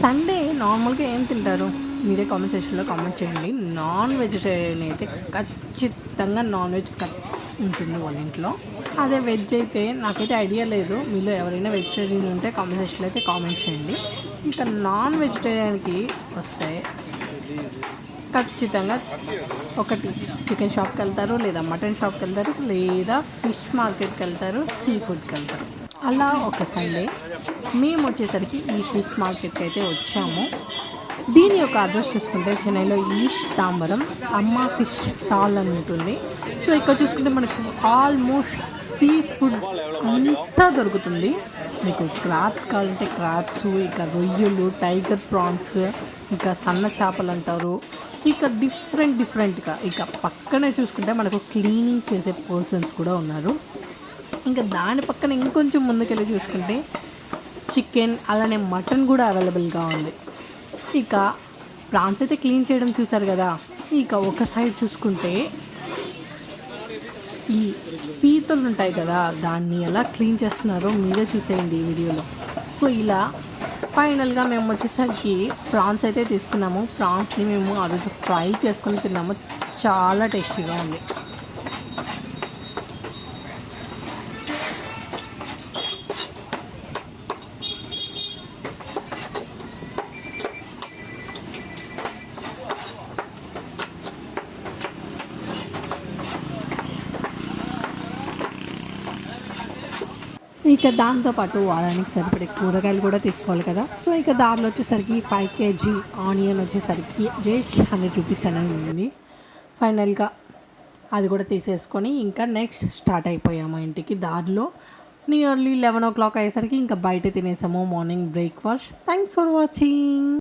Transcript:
Sunday నార్మల్గా ఏం తింటారు? మీరే కామెంట్ సెక్షన్లో కామెంట్ చేయండి. నాన్ వెజిటేరియన్ అయితే ఖచ్చితంగా నాన్ వెజ్ ఉంటుంది వాళ్ళ ఇంట్లో. అదే వెజ్ అయితే నాకైతే ఐడియా లేదు. మీలో ఎవరైనా వెజిటేరియన్ ఉంటే కామెంట్ సెక్షన్లో అయితే కామెంట్ చేయండి. ఇంకా నాన్ వెజిటేరియన్కి వస్తే ఖచ్చితంగా ఒకటి చికెన్ షాప్కి వెళ్తారు, లేదా మటన్ షాప్కి వెళ్తారు, లేదా ఫిష్ మార్కెట్కి వెళ్తారు, సీ ఫుడ్కి వెళ్తారు. అలా ఒక సండే మేము వచ్చేసరికి ఈ ఫిష్ మార్కెట్కి అయితే వచ్చాము. దీని యొక్క అడ్రస్ చూసుకుంటే చెన్నైలో ఈస్ట్ తాంబరం అమ్మ ఫిష్ స్టాల్ అని ఉంటుంది. సో ఇక్కడ చూసుకుంటే మనకు ఆల్మోస్ట్ సీ ఫుడ్ అంతా దొరుకుతుంది. మీకు క్రాబ్స్ కావాలంటే క్రాబ్స్, ఇక రొయ్యలు, టైగర్ ప్రాన్స్, ఇంకా సన్న చేపలు అంటారు. ఇక డిఫరెంట్గా ఇక పక్కనే చూసుకుంటే మనకు క్లీనింగ్ చేసే పర్సన్స్ కూడా ఉన్నారు. ఇంకా దాని పక్కన ఇంకొంచెం ముందుకెళ్ళి చూసుకుంటే చికెన్ అలానే మటన్ కూడా అవైలబుల్గా ఉంది. ఇక ప్రాన్స్ అయితే క్లీన్ చేయడం చూసారు కదా. ఇక ఒక సైడ్ చూసుకుంటే ఈ పీతలు ఉంటాయి కదా, దాన్ని ఎలా క్లీన్ చేస్తున్నారో మీరే చూసేయండి ఈ వీడియోలో. సో ఇలా ఫైనల్గా మేము వచ్చేసరికి ప్రాన్స్ అయితే తీసుకున్నాము. ప్రాన్స్ని మేము ఆ రోజు ఫ్రై చేసుకొని తిన్నాము. చాలా టేస్టీగా ఉంది. ఇక దాంతోపాటు వారానికి సరిపడే కూరగాయలు కూడా తీసుకోవాలి కదా. సో ఇక దారిలో వచ్చేసరికి 5 kg ఆనియన్ వచ్చేసరికి జస్ట్ 100 రూపీస్ అనేది ఉంది. ఫైనల్గా అది కూడా తీసేసుకొని ఇంకా నెక్స్ట్ స్టార్ట్ అయిపోయాము ఇంటికి. దారిలో నియర్లీ 11 o'clock అయ్యేసరికి ఇంకా బయట తినేసాము morning breakfast. Thanks for watching.